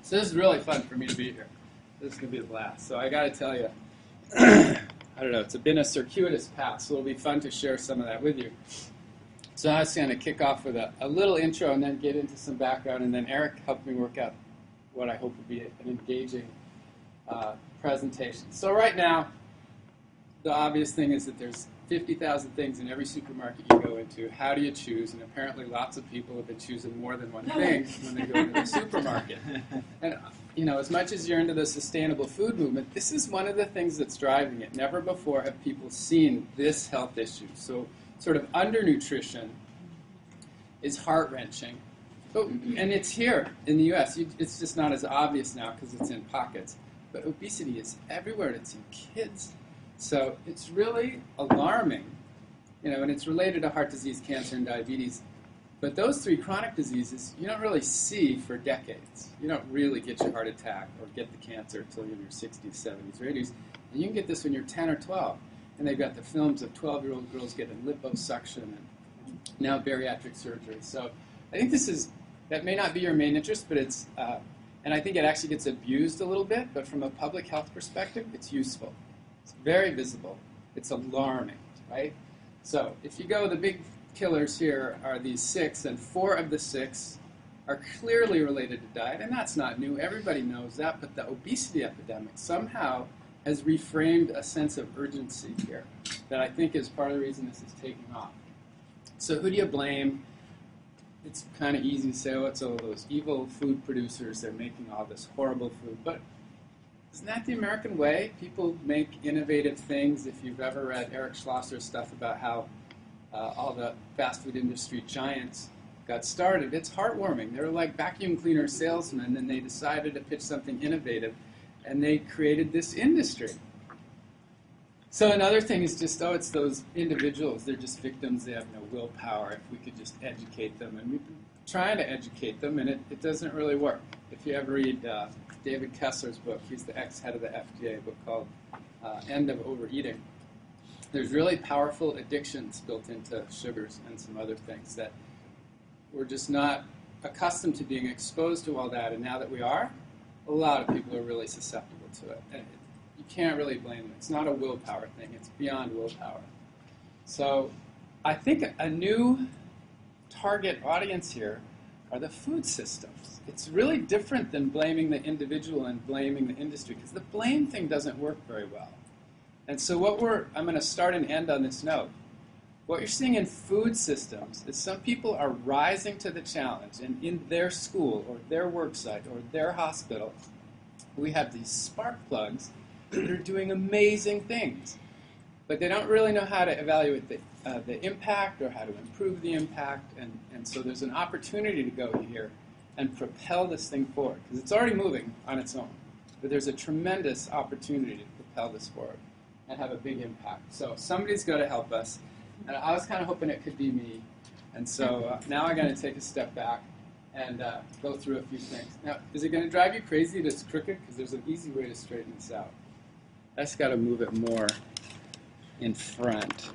So this is really fun for me to be here. This is going to be a blast. So I got to tell you, I don't know, it's been a circuitous path, so it'll be fun to share some of that with you. So I was going to kick off with a little intro and then get into some background, and then Eric helped me work out what I hope will be an engaging presentation. So right now, the obvious thing is that there's 50,000 things in every supermarket you go into. How do you choose? And apparently lots of people have been choosing more than one thing when they go into the supermarket. And you know, as much as you're into the sustainable food movement, this is one of the things that's driving it. Never before have people seen this health issue. So sort of undernutrition is heart-wrenching. And it's here in the U.S. It's just not as obvious now because it's in pockets. But obesity is everywhere. It's in kids. So it's really alarming, you know, and it's related to heart disease, cancer, and diabetes. But those three chronic diseases you don't really see for decades. You don't really get your heart attack or get the cancer until you're in your 60s, 70s, or 80s. And you can get this when you're 10 or 12. And they've got the films of 12-year-old girls getting liposuction and now bariatric surgery. So I think that may not be your main interest, but it's, and I think it actually gets abused a little bit, but from a public health perspective, it's useful. It's very visible. It's alarming, right? So if you go, the big killers here are these 6, and 4 of the 6 are clearly related to diet, and that's not new. Everybody knows that, but the obesity epidemic somehow has reframed a sense of urgency here that I think is part of the reason this is taking off. So who do you blame? It's kind of easy to say, oh, it's all those evil food producers. They're making all this horrible food, but isn't that the American way? People make innovative things. If you've ever read Eric Schlosser's stuff about how all the fast food industry giants got started, it's heartwarming. They were like vacuum cleaner salesmen, and they decided to pitch something innovative, and they created this industry. So another thing is just, oh, it's those individuals. They're just victims. They have no willpower. If we could just educate them. And we've been trying to educate them, and it doesn't really work. If you ever read David Kessler's book, he's the ex-head of the FDA, a book called End of Overeating. There's really powerful addictions built into sugars and some other things that we're just not accustomed to being exposed to all that, and now that we are, a lot of people are really susceptible to it. And you can't really blame them. It's not a willpower thing. It's beyond willpower. So I think a new target audience here are the food systems. It's really different than blaming the individual and blaming the industry, because the blame thing doesn't work very well. And so I'm going to start and end on this note. What you're seeing in food systems is some people are rising to the challenge, and in their school or their work site or their hospital, we have these spark plugs that are doing amazing things. But they don't really know how to evaluate the impact or how to improve the impact, and so there's an opportunity to go here and propel this thing forward, because it's already moving on its own. But there's a tremendous opportunity to propel this forward and have a big impact. So somebody's got to help us, and I was kind of hoping it could be me. And so now I'm going to take a step back and go through a few things. Now, is it going to drive you crazy that it's crooked? Because there's an easy way to straighten this out. I just got to move it more in front,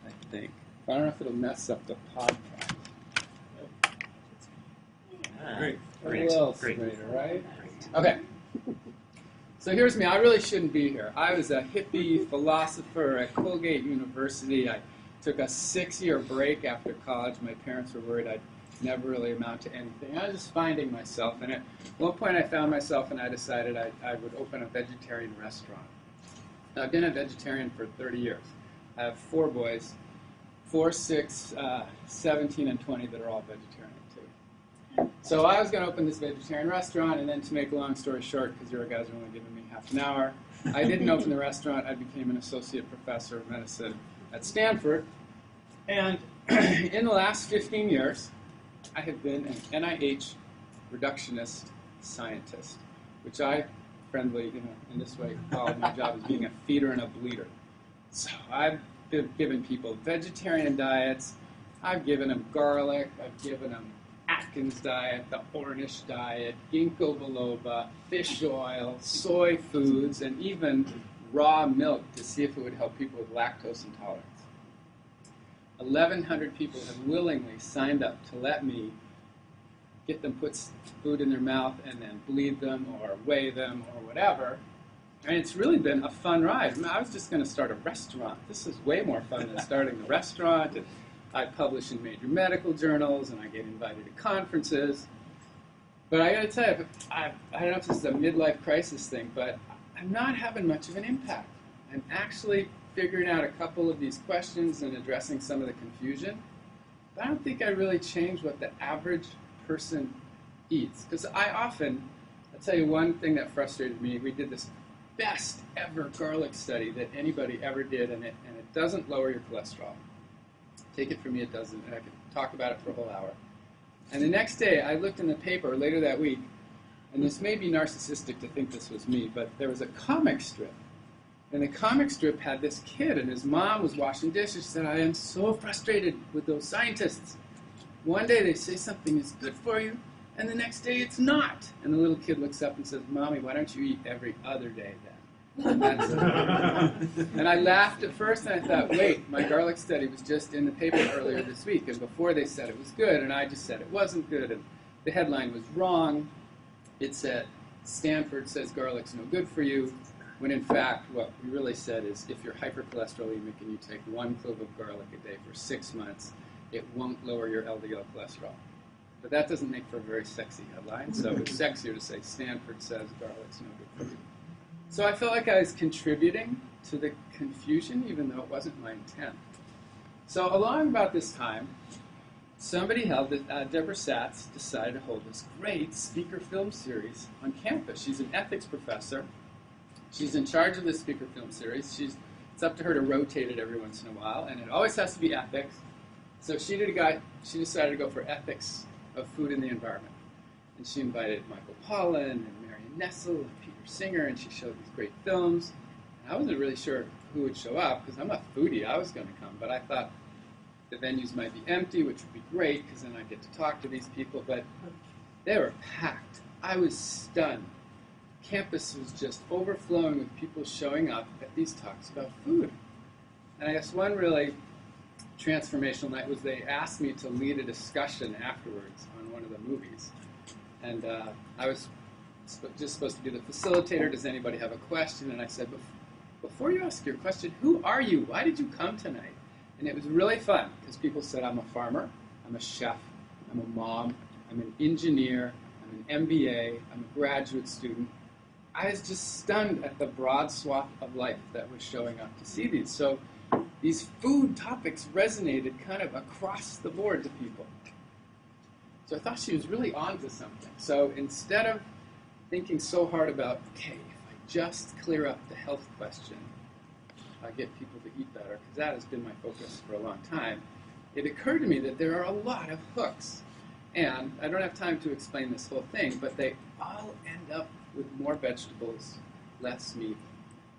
I think. I don't know if it'll mess up the podcast. Great. A little straighter, right? Okay. So here's me. I really shouldn't be here. I was a hippie philosopher at Colgate University. I took a 6-year break after college. My parents were worried I'd never really amount to anything. I was just finding myself. And at one point I found myself, and I decided I would open a vegetarian restaurant. Now, I've been a vegetarian for 30 years. I have 4 boys, 4, 6, 17, and 20 that are all vegetarian too. So I was going to open this vegetarian restaurant, and then to make a long story short, because your guys are only giving me half an hour, I didn't open the restaurant. I became an associate professor of medicine at Stanford. And in the last 15 years, I have been an NIH reductionist scientist, which I friendly, in this way, call my job as being a feeder and a bleeder. So I've given people vegetarian diets. I've given them garlic. I've given them Atkins diet, the Ornish diet, ginkgo biloba, fish oil, soy foods, and even raw milk to see if it would help people with lactose intolerance. 1,100 people have willingly signed up to let me get them put food in their mouth and then bleed them or weigh them or whatever. And it's really been a fun ride. I mean, I was just going to start a restaurant. This is way more fun than starting the restaurant. And I publish in major medical journals, and I get invited to conferences. But I got to tell you, I don't know if this is a midlife crisis thing, but I'm not having much of an impact. I'm actually figuring out a couple of these questions and addressing some of the confusion. But I don't think I really changed what the average person eats. Because I'll tell you one thing that frustrated me. We did this best ever garlic study that anybody ever did, and it doesn't lower your cholesterol. Take it from me, it doesn't, and I could talk about it for a whole hour. And the next day, I looked in the paper later that week, and this may be narcissistic to think this was me, but there was a comic strip. And the comic strip had this kid, and his mom was washing dishes. She said, I am so frustrated with those scientists. One day they say something is good for you, and the next day it's not. And the little kid looks up and says, Mommy, why don't you eat every other day then? And I laughed at first, and I thought, wait, my garlic study was just in the paper earlier this week, and before they said it was good, and I just said it wasn't good, and the headline was wrong. It said, Stanford says garlic's no good for you, when in fact what we really said is if you're hypercholesterolemic and you take 1 clove of garlic a day for 6 months, it won't lower your LDL cholesterol. But that doesn't make for a very sexy headline, so it's sexier to say Stanford says garlic's no good for you. So I felt like I was contributing to the confusion, even though it wasn't my intent. So along about this time, somebody held that Deborah Satz decided to hold this great speaker film series on campus. She's an ethics professor. She's in charge of this speaker film series. It's up to her to rotate it every once in a while, and it always has to be ethics. So she decided to go for ethics of food and the environment. And she invited Michael Pollan and Marion Nestle and Peter Singer, and she showed these great films. And I wasn't really sure who would show up, because I'm a foodie. I was going to come, but I thought the venues might be empty, which would be great, because then I'd get to talk to these people. But they were packed. I was stunned. Campus was just overflowing with people showing up at these talks about food. And I guess one really transformational night was they asked me to lead a discussion afterwards on one of the movies. And I was just supposed to be the facilitator. Does anybody have a question? And I said, before you ask your question, who are you? Why did you come tonight? And it was really fun because people said, I'm a farmer, I'm a chef, I'm a mom, I'm an engineer, I'm an MBA, I'm a graduate student. I was just stunned at the broad swath of life that was showing up to see these. So these food topics resonated kind of across the board to people. So I thought she was really onto something. So instead of thinking so hard about, okay, if I just clear up the health question, I get people to eat better, because that has been my focus for a long time, it occurred to me that there are a lot of hooks. And I don't have time to explain this whole thing, but they all end up with more vegetables, less meat,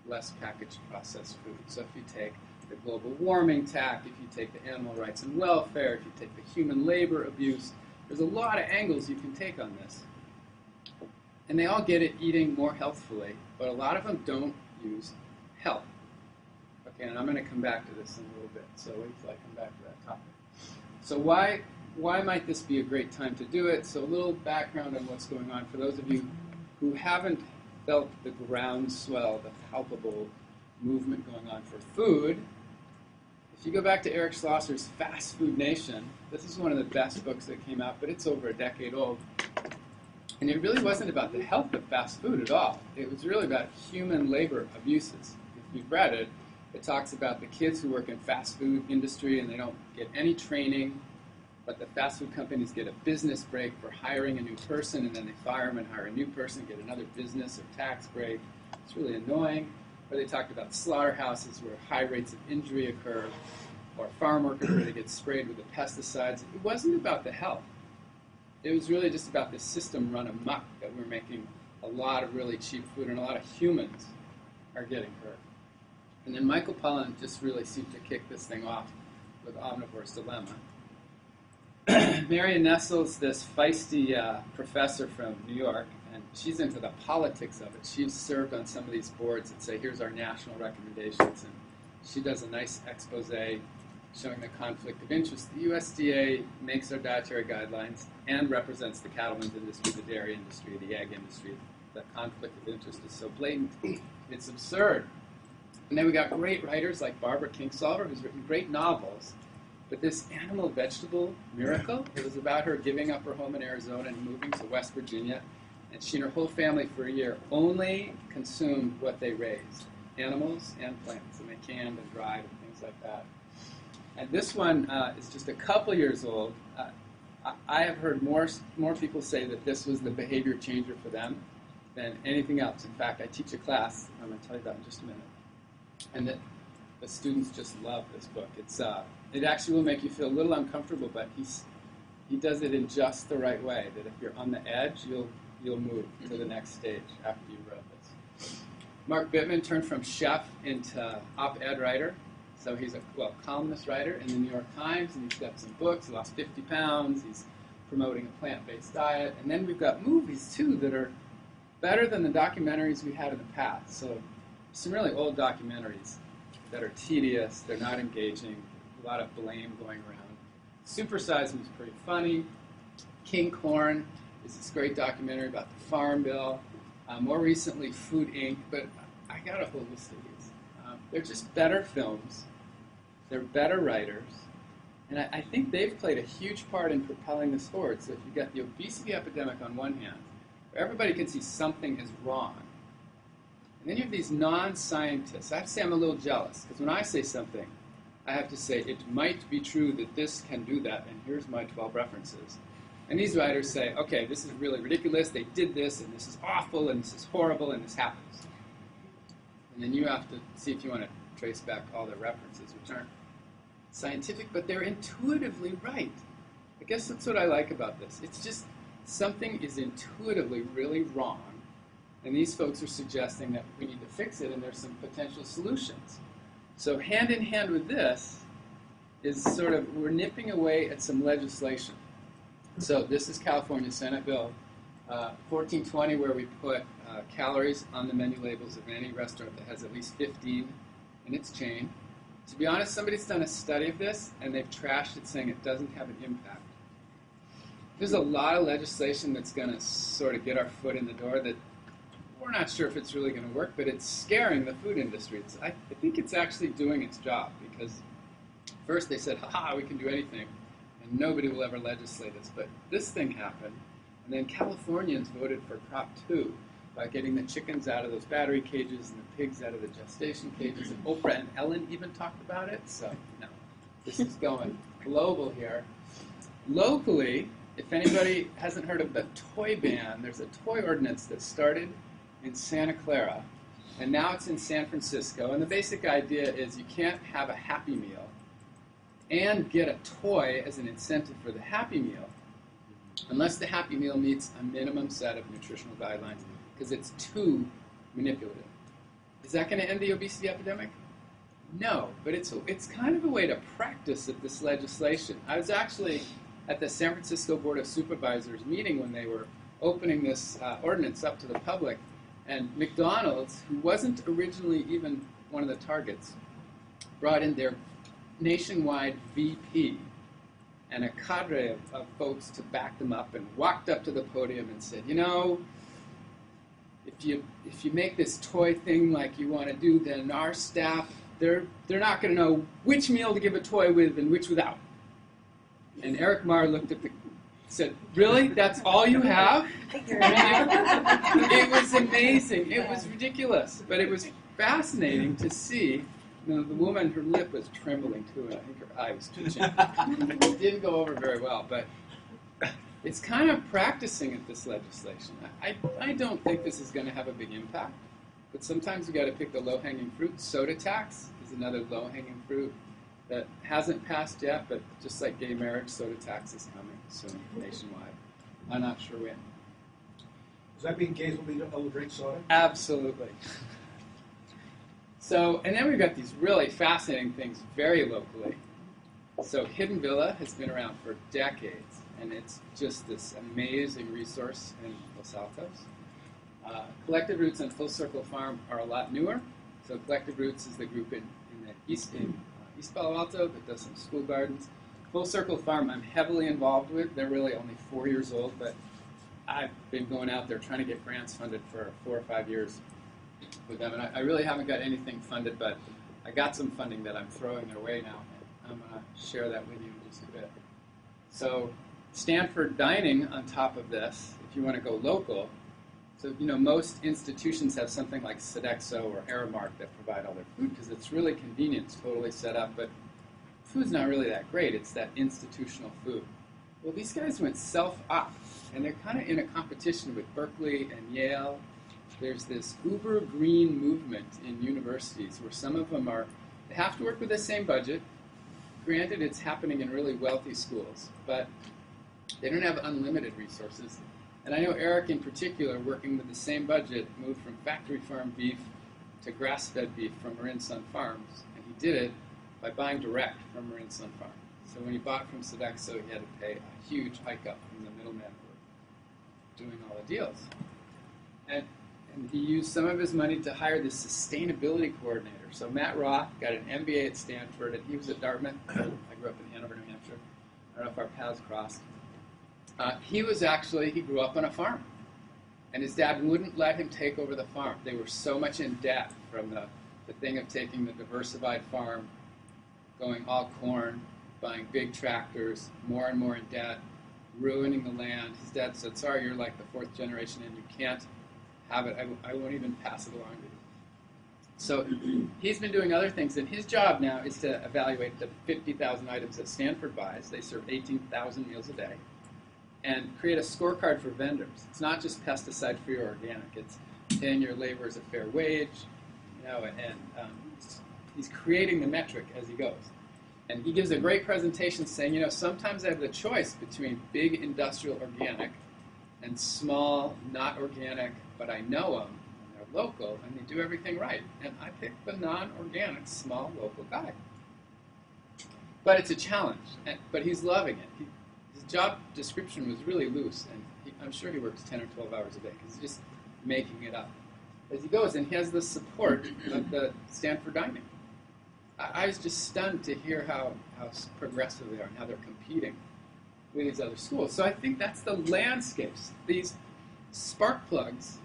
less packaged processed food. So if you take the global warming tack, if you take the animal rights and welfare, if you take the human labor abuse, there's a lot of angles you can take on this. And they all get at eating more healthfully, but a lot of them don't use health. Okay, and I'm going to come back to this in a little bit, so wait till I come back to that topic. So why might this be a great time to do it? So a little background on what's going on for those of you who haven't felt the groundswell, the palpable movement going on for food. If you go back to Eric Schlosser's Fast Food Nation, this is one of the best books that came out, but it's over a decade old. And it really wasn't about the health of fast food at all. It was really about human labor abuses. If you've read it, it talks about the kids who work in fast food industry and they don't get any training, but the fast food companies get a business break for hiring a new person, and then they fire them and hire a new person, get another business or tax break. It's really annoying. Or they talked about slaughterhouses where high rates of injury occur, or farm workers where they get sprayed with the pesticides. It wasn't about the health. It was really just about the system run amok, that we're making a lot of really cheap food, and a lot of humans are getting hurt. And then Michael Pollan just really seemed to kick this thing off with Omnivore's Dilemma. Marion Nestle's this feisty professor from New York, and she's into the politics of it. She's served on some of these boards that say, here's our national recommendations, and she does a nice expose showing the conflict of interest. The USDA makes our dietary guidelines and represents the cattlemen's industry, the dairy industry, the egg industry. The conflict of interest is so blatant, it's absurd. And then we got great writers like Barbara Kingsolver, who's written great novels. But this animal-vegetable miracle, it was about her giving up her home in Arizona and moving to West Virginia. And she and her whole family for a year only consumed what they raised, animals and plants. And they canned and dried and things like that. And this one is just a couple years old. I have heard more people say that this was the behavior changer for them than anything else. In fact, I teach a class, I'm going to tell you that in just a minute. And that the students just love this book. It actually will make you feel a little uncomfortable, but he does it in just the right way, that if you're on the edge, you'll move to the next stage after you wrote this. Mark Bittman turned from chef into op-ed writer. So he's a columnist writer in the New York Times, and he's got some books. He lost 50 pounds. He's promoting a plant-based diet. And then we've got movies, too, that are better than the documentaries we had in the past. So some really old documentaries that are tedious. They're not engaging. A lot of blame going around. Super Size Me is pretty funny. King Corn is this great documentary about the Farm Bill. More recently, Food Inc. But I got a whole list of these. They're just better films. They're better writers. And I think they've played a huge part in propelling this forward. So if you've got the obesity epidemic on one hand, where everybody can see something is wrong, and then you have these non-scientists. I have to say I'm a little jealous, because when I say something, I have to say it might be true that this can do that, and here's my 12 references. And these writers say, okay, this is really ridiculous, they did this, and this is awful, and this is horrible, and this happens. And then you have to see if you want to trace back all their references, which aren't scientific, but they're intuitively right. I guess that's what I like about this. It's just something is intuitively really wrong, and these folks are suggesting that we need to fix it, and there's some potential solutions. So hand in hand with this is sort of, we're nipping away at some legislation. So this is California Senate Bill 1420, where we put calories on the menu labels of any restaurant that has at least 15 in its chain. To be honest, somebody's done a study of this, and they've trashed it, saying it doesn't have an impact. There's a lot of legislation that's going to sort of get our foot in the door that we're not sure if it's really going to work, but it's scaring the food industry. I think it's actually doing its job, because first they said, ha-ha, we can do anything, and nobody will ever legislate us. But this thing happened, and then Californians voted for Prop 2 by getting the chickens out of those battery cages and the pigs out of the gestation cages, and Oprah and Ellen even talked about it. So, no, this is going global here. Locally, if anybody hasn't heard of the toy ban, there's a toy ordinance that started in Santa Clara, and now it's in San Francisco. And the basic idea is you can't have a Happy Meal and get a toy as an incentive for the Happy Meal unless the Happy Meal meets a minimum set of nutritional guidelines, because it's too manipulative. Is that going to end the obesity epidemic? No, but it's kind of a way to practice at this legislation. I was actually at the San Francisco Board of Supervisors meeting when they were opening this ordinance up to the public, and McDonald's, who wasn't originally even one of the targets, brought in their nationwide VP and a cadre of folks to back them up, and walked up to the podium and said, you know, if you make this toy thing like you want to do, then our staff, they're not going to know which meal to give a toy with and which without. And Eric Marr looked at said, really? That's all you have? It was amazing. It was ridiculous. But it was fascinating to see. You know, the woman, her lip was trembling too, and I think her eye was twitching. It didn't go over very well, but it's kind of practicing at this legislation. I don't think this is going to have a big impact, but sometimes we've got to pick the low-hanging fruit. Soda tax is another low-hanging fruit that hasn't passed yet, but just like gay marriage, soda tax is coming soon nationwide. I'm not sure when. Does that mean gays will be able to drink soda? Absolutely. So, and then we've got these really fascinating things very locally. So Hidden Villa has been around for decades, and it's just this amazing resource in Los Altos. Collective Roots and Full Circle Farm are a lot newer. So Collective Roots is the group in the East Palo Alto that does some school gardens. Full Circle Farm I'm heavily involved with. They're really only 4 years old, but I've been going out there trying to get grants funded for 4 or 5 years with them. And I really haven't got anything funded, but I got some funding that I'm throwing their way now. I'm going to share that with you in just a bit. So Stanford Dining on top of this, if you want to go local. So, most institutions have something like Sodexo or Aramark that provide all their food because it's really convenient. It's totally set up, but food's not really that great. It's that institutional food. Well, these guys went self-op, and they're kind of in a competition with Berkeley and Yale. There's this uber green movement in universities where some of them they have to work with the same budget. Granted, it's happening in really wealthy schools, but they don't have unlimited resources. And I know Eric in particular, working with the same budget, moved from factory farm beef to grass-fed beef from Marin Sun Farms. And he did it by buying direct from Marin Sun Farm. So when he bought from Sodexo, he had to pay a huge hike up from the middlemen who were doing all the deals. And he used some of his money to hire this sustainability coordinator. So Matt Roth got an MBA at Stanford, and he was at Dartmouth. I grew up in Hanover, New Hampshire. I don't know if our paths crossed. He grew up on a farm. And his dad wouldn't let him take over the farm. They were so much in debt from the thing of taking the diversified farm, going all corn, buying big tractors, more and more in debt, ruining the land. His dad said, sorry, you're like the 4th generation and you can't have it. I won't even pass it along to you. So he's been doing other things, and his job now is to evaluate the 50,000 items that Stanford buys. They serve 18,000 meals a day. And create a scorecard for vendors. It's not just pesticide-free or organic. It's paying your laborers a fair wage, and he's creating the metric as he goes. And he gives a great presentation saying, sometimes I have the choice between big industrial organic and small, not organic, but I know them, and they're local, and they do everything right. And I pick the non-organic, small, local guy. But it's a challenge, but he's loving it. His job description was really loose, and I'm sure he works 10 or 12 hours a day because he's just making it up as he goes, and he has the support of the Stanford Dining. I was just stunned to hear how progressive they are and how they're competing with these other schools. So I think that's the landscapes. These spark plugs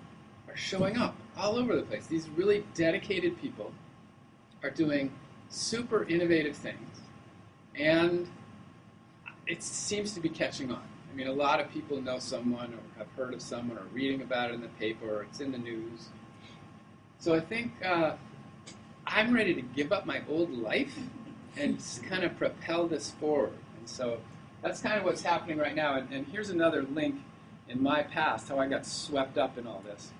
are showing up all over the place. These really dedicated people are doing super innovative things, and it seems to be catching on. I mean, a lot of people know someone or have heard of someone or reading about it in the paper or it's in the news. So I think I'm ready to give up my old life and just kind of propel this forward. And so that's kind of what's happening right now. And here's another link in my past, how I got swept up in all this.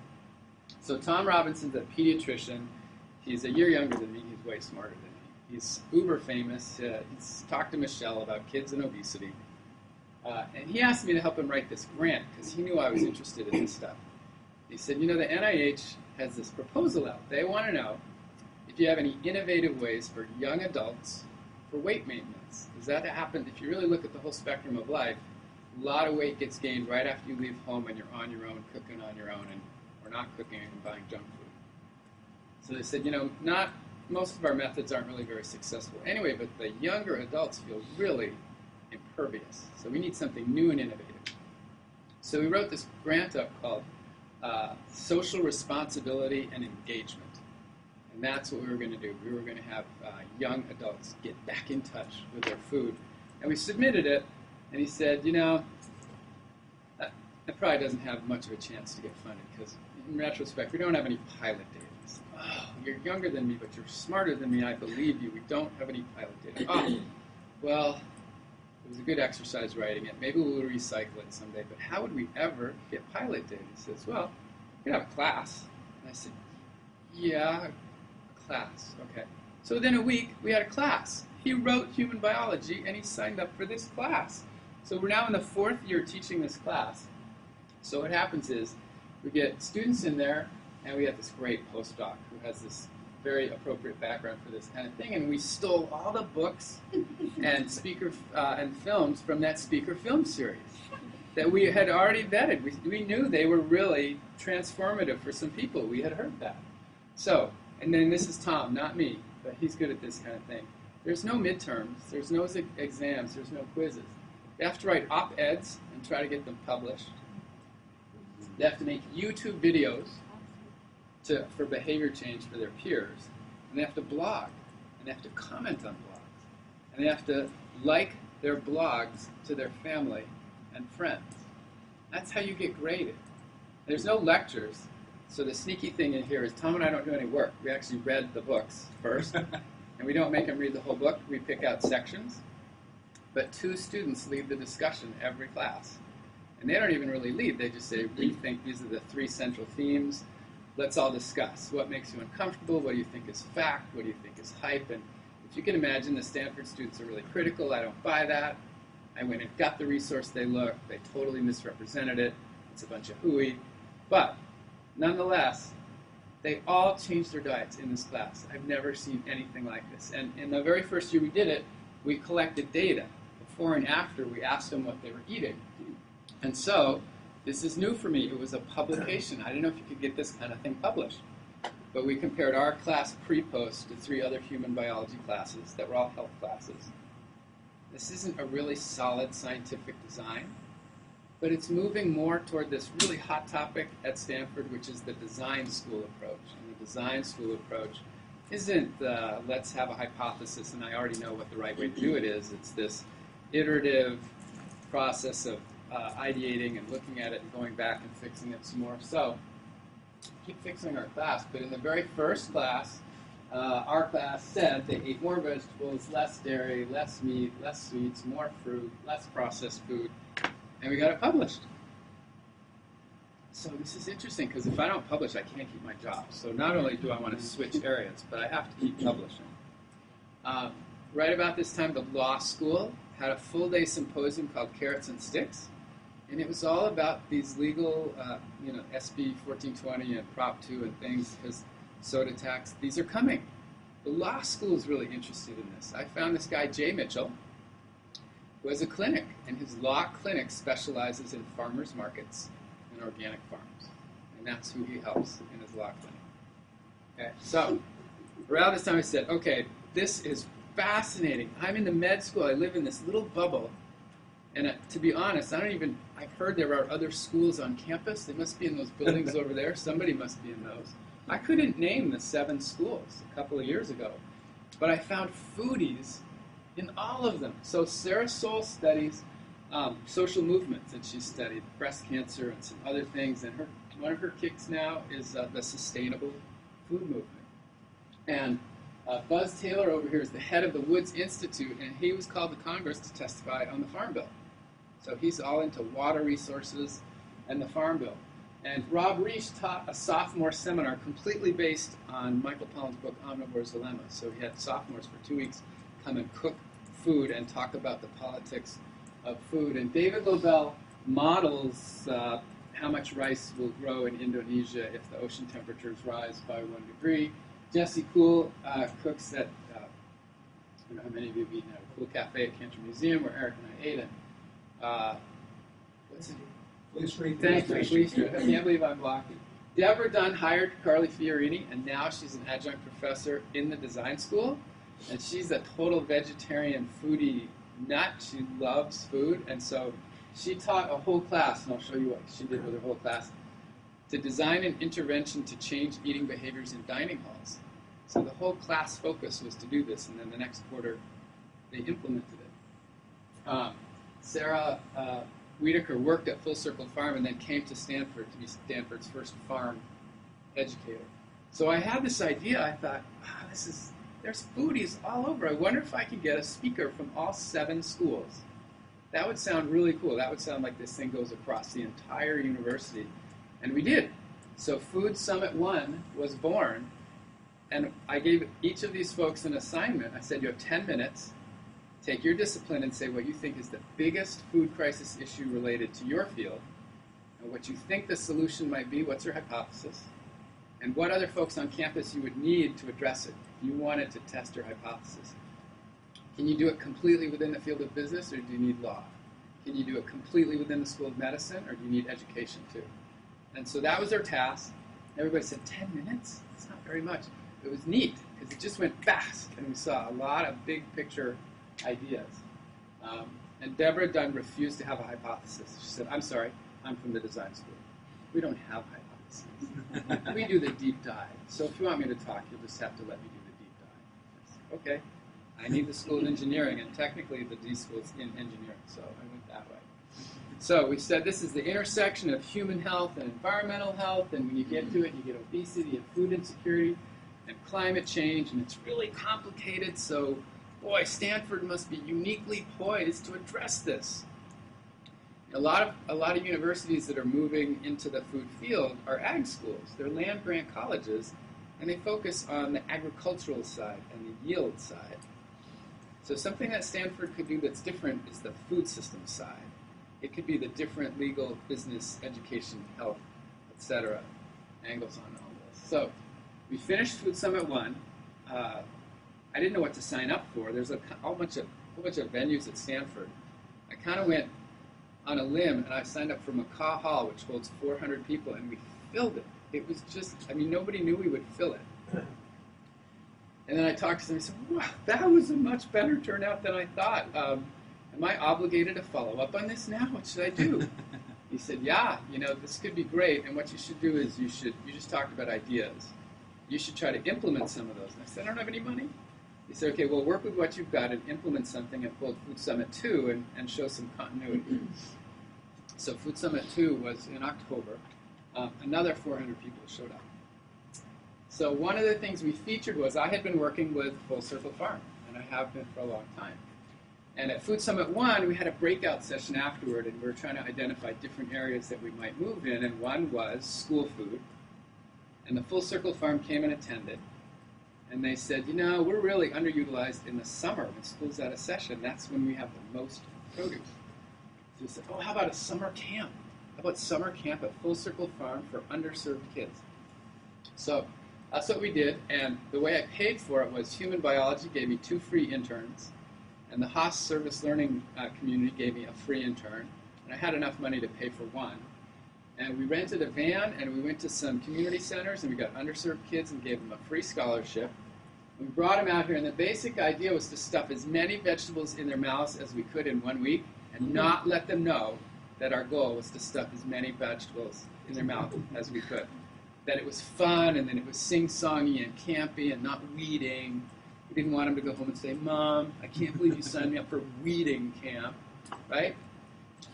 So Tom Robinson's a pediatrician. He's a year younger than me. He's way smarter than me. He's uber famous. He's talked to Michelle about kids and obesity. And he asked me to help him write this grant because he knew I was interested in this stuff. He said, the NIH has this proposal out. They want to know if you have any innovative ways for young adults for weight maintenance. Does that happen? If you really look at the whole spectrum of life, a lot of weight gets gained right after you leave home and you're on your own, cooking on your own, or not cooking and buying junk food. So they said, most of our methods aren't really very successful anyway, but the younger adults feel really impervious. So we need something new and innovative. So we wrote this grant up called Social Responsibility and Engagement. And that's what we were going to do. We were going to have young adults get back in touch with their food. And we submitted it, and he said, that probably doesn't have much of a chance to get funded because, in retrospect, we don't have any pilot data. He said, you're younger than me, but you're smarter than me. I believe you. We don't have any pilot data. Well, it was a good exercise writing it. Maybe we'll recycle it someday, but how would we ever get pilot data? He says, well, we could have a class. And I said, yeah, a class. Okay. So within a week, we had a class. He wrote human biology, and he signed up for this class. So we're now in the 4th year teaching this class. So what happens is we get students in there, and we have this great postdoc who has this very appropriate background for this kind of thing, and we stole all the books and and films from that speaker film series that we had already vetted. We knew they were really transformative for some people. We had heard that. So, and then this is Tom, not me, but he's good at this kind of thing. There's no midterms, there's no exams, there's no quizzes. They have to write op-eds and try to get them published. They have to make YouTube videos for behavior change for their peers. And they have to blog, and they have to comment on blogs. And they have to like their blogs to their family and friends. That's how you get graded. There's no lectures, so the sneaky thing in here is Tom and I don't do any work. We actually read the books first, and we don't make them read the whole book. We pick out sections, but 2 students lead the discussion every class. And they don't even really lead. They just say, we think these are the 3 central themes. Let's all discuss. What makes you uncomfortable? What do you think is fact? What do you think is hype? And if you can imagine, the Stanford students are really critical. I don't buy that. I went and got the resource they looked. They totally misrepresented it. It's a bunch of hooey. But nonetheless, they all changed their diets in this class. I've never seen anything like this. And in the very first year we did it, we collected data. Before and after, we asked them what they were eating. And so, this is new for me. It was a publication. I didn't know if you could get this kind of thing published. But we compared our class pre-post to 3 other human biology classes that were all health classes. This isn't a really solid scientific design, but it's moving more toward this really hot topic at Stanford, which is the design school approach. And the design school approach isn't let's have a hypothesis and I already know what the right way to do it is. It's this iterative process of ideating and looking at it and going back and fixing it some more. So, keep fixing our class, but in the very first class, our class said they ate more vegetables, less dairy, less meat, less sweets, more fruit, less processed food, and we got it published. So this is interesting, because if I don't publish, I can't keep my job. So not only do I want to switch areas, but I have to keep publishing. Right about this time, the law school had a full-day symposium called Carrots and Sticks, and it was all about these legal, SB 1420 and Prop 2 and things, because soda tax, these are coming. The law school is really interested in this. I found this guy, Jay Mitchell, who has a clinic, and his law clinic specializes in farmers markets and organic farms, and that's who he helps in his law clinic. Okay, so around this time I said, okay, this is fascinating. I'm in the med school. I live in this little bubble. And to be honest, I've heard there are other schools on campus. They must be in those buildings over there. Somebody must be in those. I couldn't name the 7 schools a couple of years ago. But I found foodies in all of them. So Sarah Soul studies social movements, and she studied breast cancer and some other things. And one of her kicks now is the sustainable food movement. And Buzz Taylor over here is the head of the Woods Institute, and he was called to Congress to testify on the Farm Bill. So he's all into water resources and the Farm Bill. And Rob Reich taught a sophomore seminar completely based on Michael Pollan's book, Omnivore's Dilemma. So he had sophomores for 2 weeks come and cook food and talk about the politics of food. And David Lobel models how much rice will grow in Indonesia if the ocean temperatures rise by 1 degree. Jesse Kuhl cooks at, I don't know how many of you have eaten at a cool cafe at Cantor Museum where Eric and I ate it. What's it? Fleet Street. Thank you, Fleet Street. I can't believe I'm blocking. Deborah Dunn hired Carly Fiorini, and now she's an adjunct professor in the design school. And she's a total vegetarian foodie nut. She loves food. And so she taught a whole class, and I'll show you what she did with her whole class, to design an intervention to change eating behaviors in dining halls. So the whole class focus was to do this, and then the next quarter they implemented it. Sarah Wiedeker worked at Full Circle Farm and then came to Stanford to be Stanford's first farm educator. So I had this idea. I thought, wow, there's foodies all over. I wonder if I could get a speaker from all 7 schools. That would sound really cool. That would sound like this thing goes across the entire university. And we did. So Food Summit 1 was born, and I gave each of these folks an assignment. I said, you have 10 minutes. Take your discipline and say what you think is the biggest food crisis issue related to your field, and what you think the solution might be. What's your hypothesis? And what other folks on campus you would need to address it if you wanted to test your hypothesis. Can you do it completely within the field of business, or do you need law? Can you do it completely within the School of Medicine, or do you need education too? And so that was their task. Everybody said, 10 minutes? That's not very much. it was neat because it just went fast, and we saw a lot of big picture ideas. And Deborah Dunn refused to have a hypothesis. She said, "I'm sorry, I'm from the design school. We don't have hypotheses. We do the deep dive. So if you want me to talk, you'll just have to let me do the deep dive." I said, "Okay, I need the school of engineering, and technically the D school is in engineering, so I went that way." So we said this is the intersection of human health and environmental health, and when you get to it, you get obesity and food insecurity and climate change, and it's really complicated, so boy, Stanford must be uniquely poised to address this. A lot of universities that are moving into the food field are ag schools. They're land-grant colleges, and they focus on the agricultural side and the yield side. So something that Stanford could do that's different is the food system side. It could be the different legal, business, education, health, etc. angles on all this. So we finished Food Summit 1. I didn't know what to sign up for. There's a whole bunch of venues at Stanford. I kind of went on a limb, and I signed up for McCaw Hall, which holds 400 people, and we filled it. It was just, nobody knew we would fill it. And then I talked to them, and I said, "Wow, that was a much better turnout than I thought. Am I obligated to follow up on this now? What should I do?" He said, "Yeah, this could be great, and what you should do is you just talked about ideas. You should try to implement some of those." And I said, "I don't have any money." He said, "Okay, well, work with what you've got and implement something and hold Food Summit 2 and show some continuity." So Food Summit 2 was in October. Another 400 people showed up. So one of the things we featured was I had been working with Full Circle Farm, and I have been for a long time. And at Food Summit 1, we had a breakout session afterward, and we were trying to identify different areas that we might move in, and one was school food. And the Full Circle Farm came and attended. And they said, we're really underutilized in the summer when school's out of session. That's when we have the most produce. So we said, how about a summer camp? How about summer camp at Full Circle Farm for underserved kids? So that's what we did. And the way I paid for it was Human Biology gave me 2 free interns. And the Haas Service Learning community gave me a free intern. And I had enough money to pay for one. And we rented a van, and we went to some community centers, and we got underserved kids and gave them a free scholarship. We brought them out here, and the basic idea was to stuff as many vegetables in their mouths as we could in 1 week and not let them know that our goal was to stuff as many vegetables in their mouth as we could. That it was fun, and then it was sing-songy and campy and not weeding. We didn't want them to go home and say, "Mom, I can't believe you signed me up for weeding camp," right?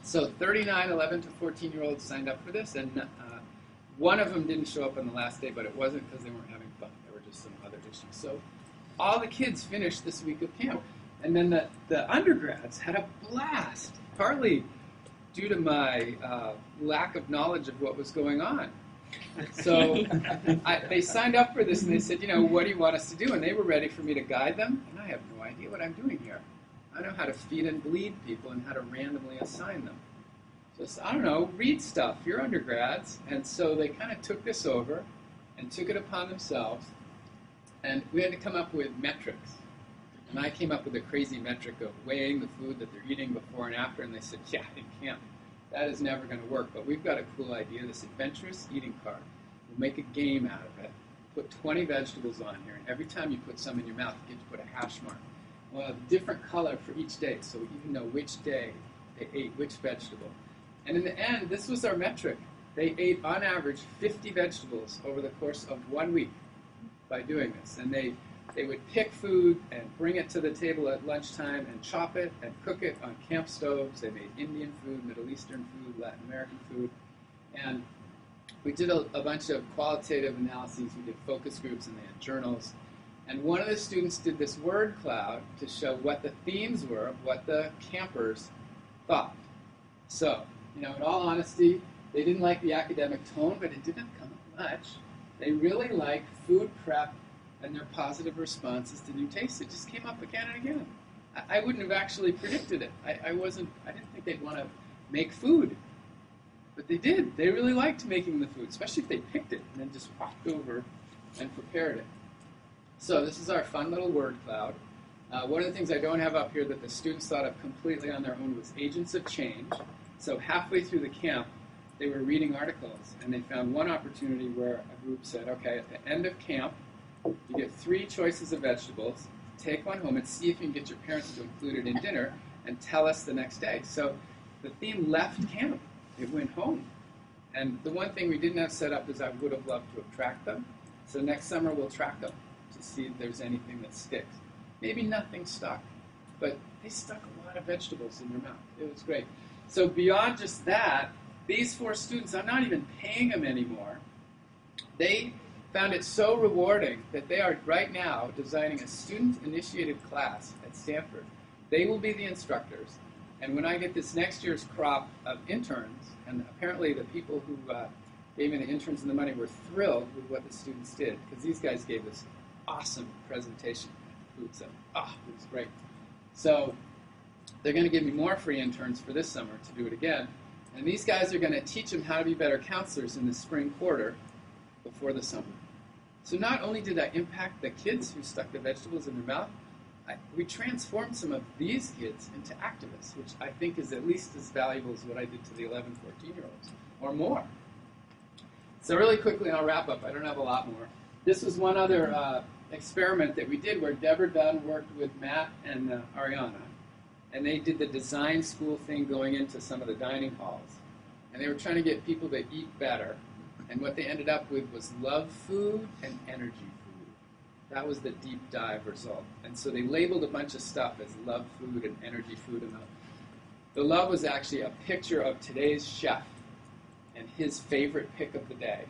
So 39 11 to 14-year-olds signed up for this, and one of them didn't show up on the last day, but it wasn't because they weren't having fun. There were just some other issues. So all the kids finished this week of camp. And then the undergrads had a blast, partly due to my lack of knowledge of what was going on. So they signed up for this, and they said, "What do you want us to do?" And they were ready for me to guide them, and I have no idea what I'm doing here. I know how to feed and bleed people and how to randomly assign them. So I don't know, read stuff. You're undergrads. And so they kind of took this over and took it upon themselves. And we had to come up with metrics. And I came up with a crazy metric of weighing the food that they're eating before and after. And they said, "Yeah, in camp, that is never going to work. But we've got a cool idea, this adventurous eating card. We'll make a game out of it. Put 20 vegetables on here. And every time you put some in your mouth, you get to put a hash mark. We'll have a different color for each day, so we even know which day they ate which vegetable." And in the end, this was our metric. They ate, on average, 50 vegetables over the course of 1 week by doing this. And they would pick food and bring it to the table at lunchtime and chop it and cook it on camp stoves. They made Indian food, Middle Eastern food, Latin American food. And we did a bunch of qualitative analyses. We did focus groups, and they had journals. And one of the students did this word cloud to show what the themes were of what the campers thought. So, in all honesty, they didn't like the academic tone, but it didn't come up much. They really liked food prep and their positive responses to new tastes. It just came up again and again. I wouldn't have actually predicted it. I didn't think they'd want to make food. But they did. They really liked making the food, especially if they picked it and then just walked over and prepared it. So this is our fun little word cloud. One of the things I don't have up here that the students thought of completely on their own was agents of change. So halfway through the camp, they were reading articles, and they found one opportunity where a group said, "Okay, at the end of camp, You get 3 choices of vegetables. Take one home and see if you can get your parents to include it in dinner and tell us the next day. So the theme left camp. It went home. And the one thing we didn't have set up is I would have loved to have tracked them. So next summer we'll track them to see if there's anything that sticks. Maybe nothing stuck, but they stuck a lot of vegetables in their mouth. It was great. So beyond just that, these 4 students, I'm not even paying them anymore. They found it so rewarding that they are right now designing a student-initiated class at Stanford. They will be the instructors. And when I get this next year's crop of interns, and apparently the people who gave me the interns and the money were thrilled with what the students did, because these guys gave this awesome presentation at Food Summit. It was great. So they're going to give me more free interns for this summer to do it again. And these guys are going to teach them how to be better counselors in the spring quarter before the summer. So not only did I impact the kids who stuck the vegetables in their mouth, we transformed some of these kids into activists, which I think is at least as valuable as what I did to the 11, 14-year-olds, or more. So really quickly, I'll wrap up. I don't have a lot more. This was one other experiment that we did where Deborah Dunn worked with Matt and Ariana, and they did the design school thing going into some of the dining halls. And they were trying to get people to eat better, and what they ended up with was love food and energy food. That was the deep dive result. And so they labeled a bunch of stuff as love food and energy food. And the love was actually a picture of today's chef and his favorite pick of the day.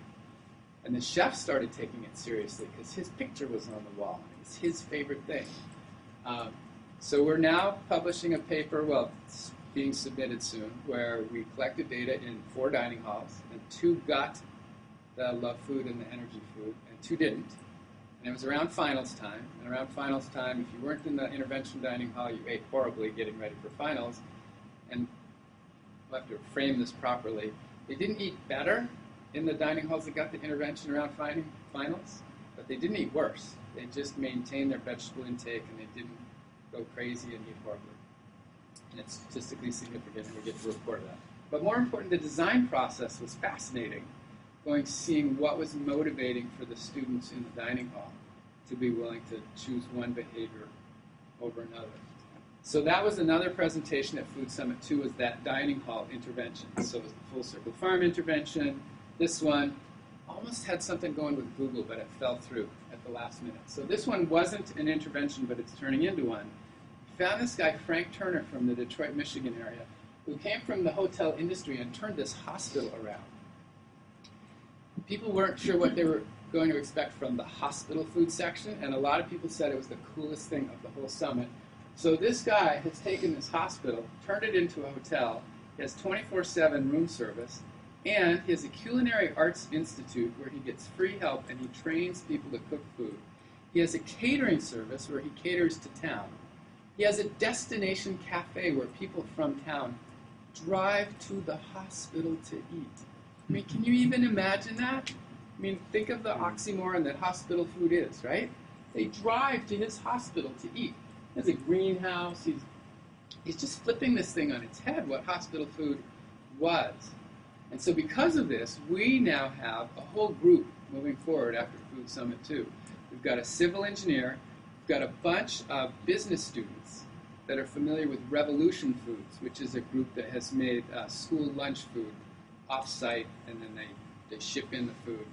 And the chef started taking it seriously because his picture was on the wall. It was his favorite thing. So we're now publishing a paper, well, it's being submitted soon, where we collected data in 4 dining halls, and 2 got the love food and the energy food, and 2 didn't. And it was around finals time. And around finals time, if you weren't in the intervention dining hall, you ate horribly getting ready for finals. And we'll have to frame this properly. They didn't eat better in the dining halls that got the intervention around finals, but they didn't eat worse. They just maintained their vegetable intake, and they didn't go crazy and eat horribly. And it's statistically significant, and we get to report that. But more important, the design process was fascinating, seeing what was motivating for the students in the dining hall to be willing to choose one behavior over another. So that was another presentation at Food Summit 2, was that dining hall intervention. So it was the Full Circle Farm intervention. This one almost had something going with Google, but it fell through at the last minute. So this one wasn't an intervention, but it's turning into one. We found this guy, Frank Turner, from the Detroit, Michigan area, who came from the hotel industry and turned this hospital around. People weren't sure what they were going to expect from the hospital food section, and a lot of people said it was the coolest thing of the whole summit. So this guy has taken this hospital, turned it into a hotel. He has 24/7 room service, and he has a culinary arts institute where he gets free help and he trains people to cook food. He has a catering service where he caters to town. He has a destination cafe where people from town drive to the hospital to eat. I mean, can you even imagine that? I mean, think of the oxymoron that hospital food is, right? They drive to his hospital to eat. He has a greenhouse. He's just flipping this thing on its head, what hospital food was. And so because of this, we now have a whole group moving forward after Food Summit 2. We've got a civil engineer. We've got a bunch of business students that are familiar with Revolution Foods, which is a group that has made school lunch food off-site, and then they ship in the food.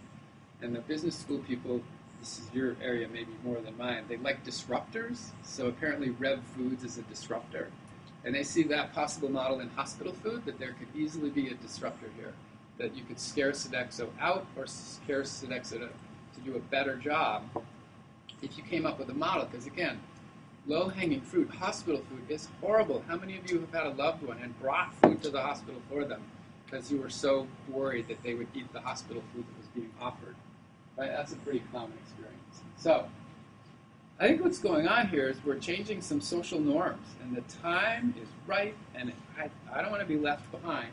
And the business school people, this is your area maybe more than mine, they like disruptors, so apparently Rev Foods is a disruptor. And they see that possible model in hospital food, that there could easily be a disruptor here, that you could scare Sodexo out or scare Sodexo to do a better job if you came up with a model. Because again, low-hanging fruit, hospital food is horrible. How many of you have had a loved one and brought food to the hospital for them because you were so worried that they would eat the hospital food that was being offered? Right? That's a pretty common experience. So I think what's going on here is we're changing some social norms, and the time is right, and I don't want to be left behind.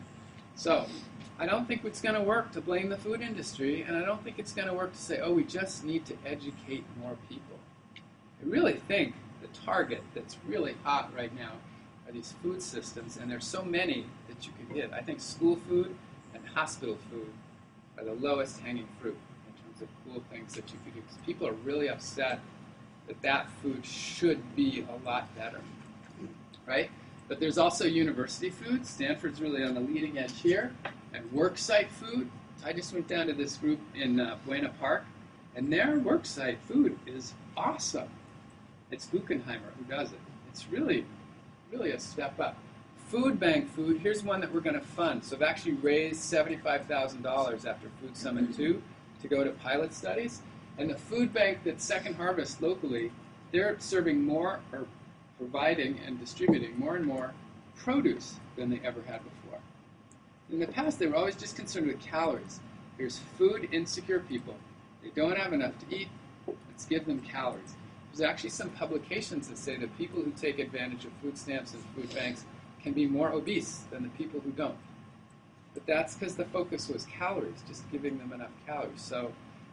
So I don't think it's going to work to blame the food industry, and I don't think it's going to work to say, oh, we just need to educate more people. I really think the target that's really hot right now are these food systems, and there's so many that you can hit. I think school food and hospital food are the lowest hanging fruit in terms of cool things that you could People are really upset that that food should be a lot better, right? But there's also university food. Stanford's really on the leading edge here. And worksite food. I just went down to this group in Buena Park, and their worksite food is awesome. It's Buchenheimer who does it. It's really, really a step up. Food bank food, here's one that we're going to fund. So I've actually raised $75,000 after Food Summit 2 to go to pilot studies. And the food bank that's Second Harvest locally, they're serving more or providing and distributing more and more produce than they ever had before. In the past, they were always just concerned with calories. Here's food insecure people. They don't have enough to eat. Let's give them calories. There's actually some publications that say that people who take advantage of food stamps and food banks can be more obese than the people who don't. But that's because the focus was calories, just giving them enough calories. So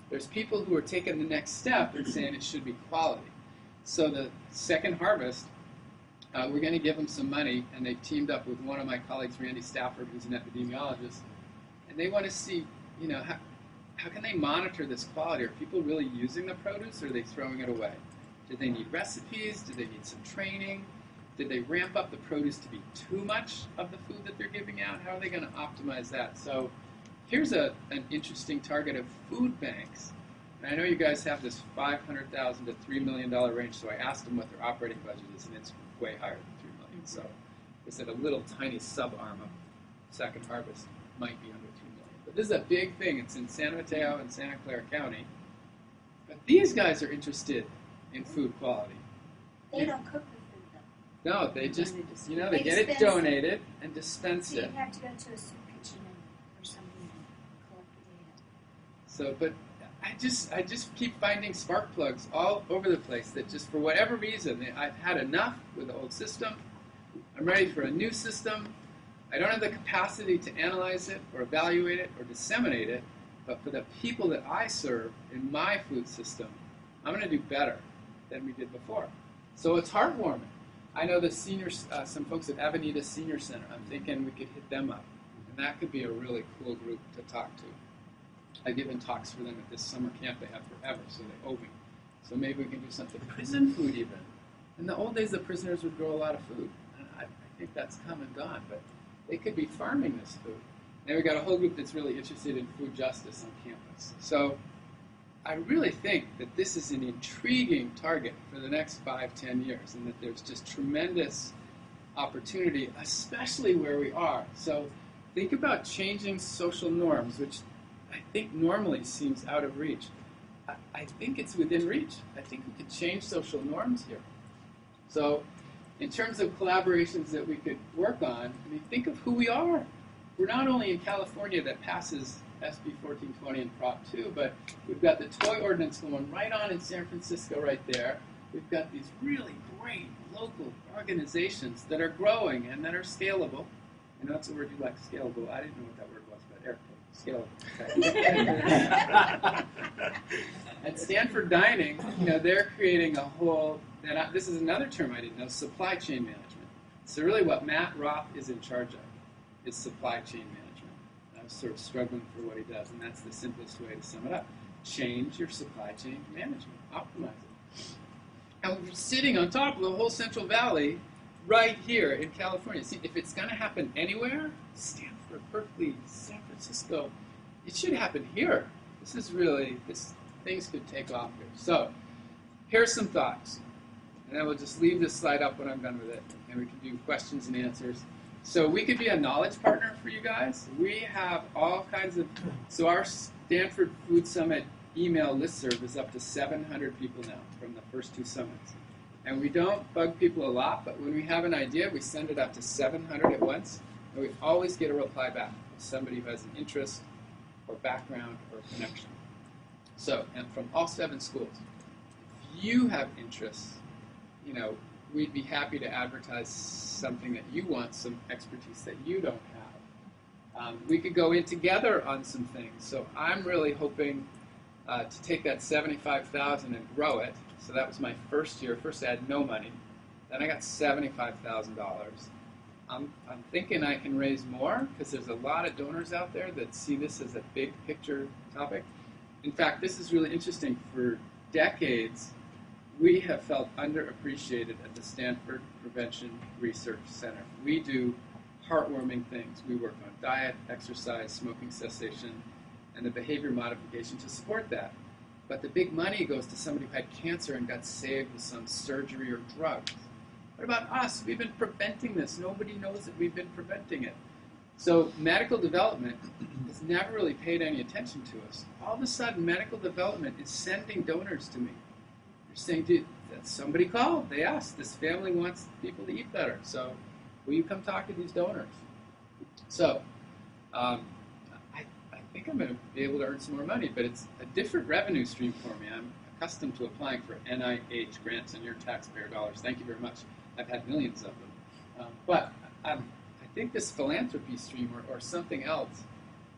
there's people who are taking the next step and saying it should be quality. So the Second Harvest, we're going to give them some money, and they've teamed up with one of my colleagues, Randy Stafford, who's an epidemiologist, and they want to see, how can they monitor this quality? Are people really using the produce, or are they throwing it away? Do they need recipes? Do they need some training? Did they ramp up the produce to be too much of the food that they're giving out? How are they going to optimize that? So here's an interesting target of food banks. And I know you guys have this $500,000 to $3 million range, so I asked them what their operating budget is, and it's way higher than $3 million. So they said a little tiny sub-arm of Second Harvest might be under $2 million. But this is a big thing. It's in San Mateo and Santa Clara County. But these guys are interested in food quality. They don't cook the food, though. No, they just, they get it donated and dispense So it. you have to go to a soup kitchen or something and collect the data. So, but I just keep finding spark plugs all over the place that just for whatever reason, I've had enough with the old system. I'm ready for a new system. I don't have the capacity to analyze it or evaluate it or disseminate it, but for the people that I serve in my food system, I'm going to do better than we did before. So it's heartwarming. I know the seniors, some folks at Avenida Senior Center, I'm thinking we could hit them up. And that could be a really cool group to talk to. I've given talks for them at this summer camp they have forever, so they owe me. So maybe we can do something. Prison food even. In the old days, the prisoners would grow a lot of food. I think that's come and gone, but they could be farming this food. Then we got a whole group that's really interested in food justice on campus. So I really think that this is an intriguing target for the next 5-10 years, and that there's just tremendous opportunity, especially where we are. So think about changing social norms, which I think normally seems out of reach. I think it's within reach. I think we could change social norms here. So in terms of collaborations that we could work on, think of who we are. We're not only in California that passes SB 1420 and Prop 2, but we've got the toy ordinance going right on in San Francisco right there. We've got these really great local organizations that are growing and that are scalable. I know that's a word you like, scalable. I didn't know what that word was, but scalable. Okay. At Stanford Dining, they're creating a whole, and this is another term I didn't know, supply chain management. So really what Matt Roth is in charge of is supply chain management. I was sort of struggling for what he does, and that's the simplest way to sum it up. Change your supply chain management. Optimize it. And we're sitting on top of the whole Central Valley right here in California. See, if it's going to happen anywhere, Stanford, Berkeley, San Francisco, it should happen here. Things could take off here. So, here's some thoughts. And I will just leave this slide up when I'm done with it, and we can do questions and answers. So we could be a knowledge partner for you guys. We have all kinds of, so our Stanford Food Summit email listserv is up to 700 people now from the first 2 summits. And we don't bug people a lot, but when we have an idea, we send it up to 700 at once, and we always get a reply back from somebody who has an interest or background or connection. So, and from all 7 schools. If you have interests, we'd be happy to advertise something that you want, some expertise that you don't have. We could go in together on some things. So I'm really hoping to take that $75,000 and grow it. So that was my first year. First I had no money. Then I got $75,000. I'm thinking I can raise more because there's a lot of donors out there that see this as a big picture topic. In fact, this is really interesting for decades, we have felt underappreciated at the Stanford Prevention Research Center. We do heartwarming things. We work on diet, exercise, smoking cessation, and the behavior modification to support that. But the big money goes to somebody who had cancer and got saved with some surgery or drugs. What about us? We've been preventing this. Nobody knows that we've been preventing it. So medical development has never really paid any attention to us. All of a sudden, medical development is sending donors to me. They're saying, dude, somebody called. They asked, this family wants people to eat better. So will you come talk to these donors? So I think I'm going to be able to earn some more money, but it's a different revenue stream for me. I'm accustomed to applying for NIH grants and your taxpayer dollars. Thank you very much. I've had millions of them. But I think this philanthropy stream or something else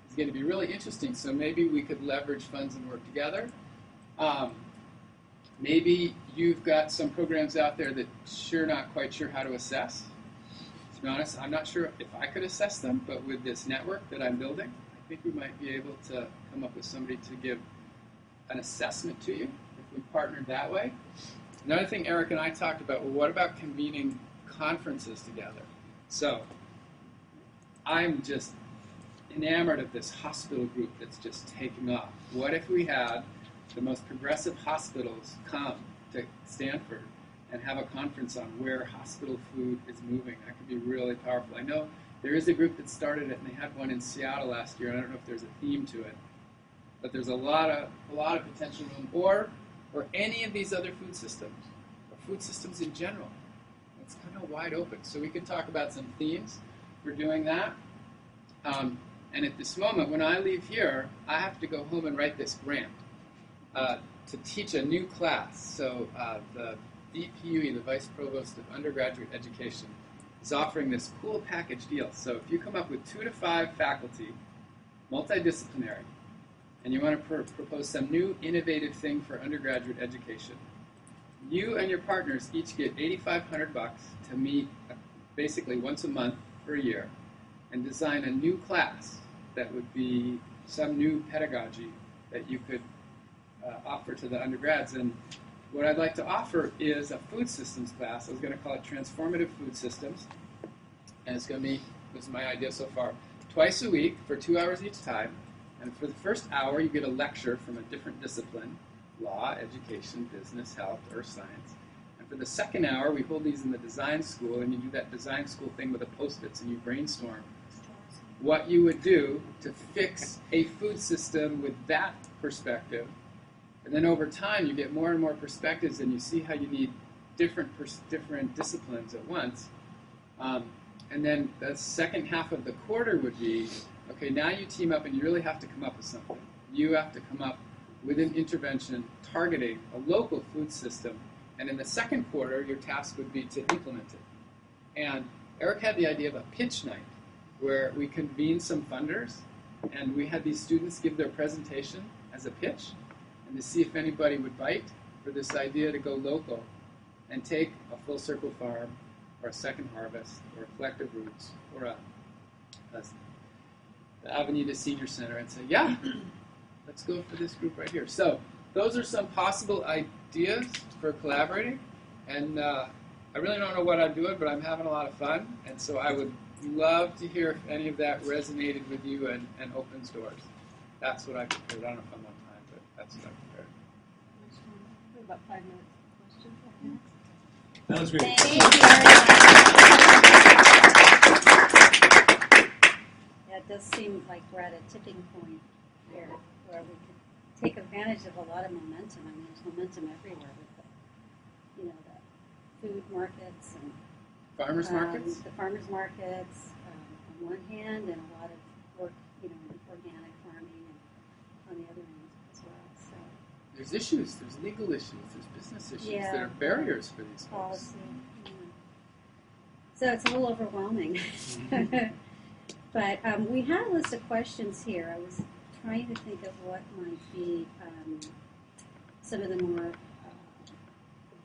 is going to be really interesting. So maybe we could leverage funds and work together. Maybe you've got some programs out there that you're not quite sure how to assess. To be honest, I'm not sure if I could assess them, but with this network that I'm building, I think we might be able to come up with somebody to give an assessment to you if we partnered that way. Another thing Eric and I talked about, well, what about convening conferences together? So I'm just enamored of this hospital group that's just taking off. What if we had the most progressive hospitals come to Stanford and have a conference on where hospital food is moving? That could be really powerful. I know there is a group that started it, and they had one in Seattle last year, and I don't know if there's a theme to it, but there's a lot of potential room, or any of these other food systems, or food systems in general. It's kind of wide open. So we could talk about some themes for doing that. And at this moment, when I leave here, I have to go home and write this grant to teach a new class. So the DPUE, the Vice Provost of Undergraduate Education, is offering this cool package deal. So if you come up with 2 to 5 faculty, multidisciplinary, and you want to propose some new innovative thing for undergraduate education, you and your partners each get $8,500 to meet basically once a month for a year and design a new class that would be some new pedagogy that you could offer to the undergrads. And what I'd like to offer is a food systems class. I was going to call it Transformative Food Systems. And it's going to be, this is my idea so far, twice a week for 2 hours each time. And for the first hour, you get a lecture from a different discipline: law, education, business, health, earth science. And for the second hour, we hold these in the design school, and you do that design school thing with the Post-its, and you brainstorm what you would do to fix a food system with that perspective. And then over time, you get more and more perspectives, and you see how you need different disciplines at once. And then the second half of the quarter would be, okay, now you team up and you really have to come up with something. You have to come up with an intervention targeting a local food system. And in the second quarter, your task would be to implement it. And Eric had the idea of a pitch night, where we convened some funders, and we had these students give their presentation as a pitch, and to see if anybody would bite for this idea to go local and take a full circle farm, or a second harvest, or collective roots, or the Avenida Senior Center, and say, yeah, let's go for this group right here. So those are some possible ideas for collaborating, and I really don't know what I'm doing, but I'm having a lot of fun, and so I would love to hear if any of that resonated with you and opens doors. That's what I prepared. I don't know if I'm on time, but that's what I prepared. We have about 5 minutes for questions, I think. That was great. Thank you very much. Yeah, it does seem like we're at a tipping point here where we could take advantage of a lot of momentum. I mean, there's momentum everywhere with the food markets and Farmers markets? The farmers markets on one hand, and a lot of work, in organic farming, and on the other end as well. So There's issues. There's legal issues. There's business issues Yeah. that are barriers for these folks. policy. Yeah. So it's a little overwhelming. But we had a list of questions here. I was trying to think of what might be some of the more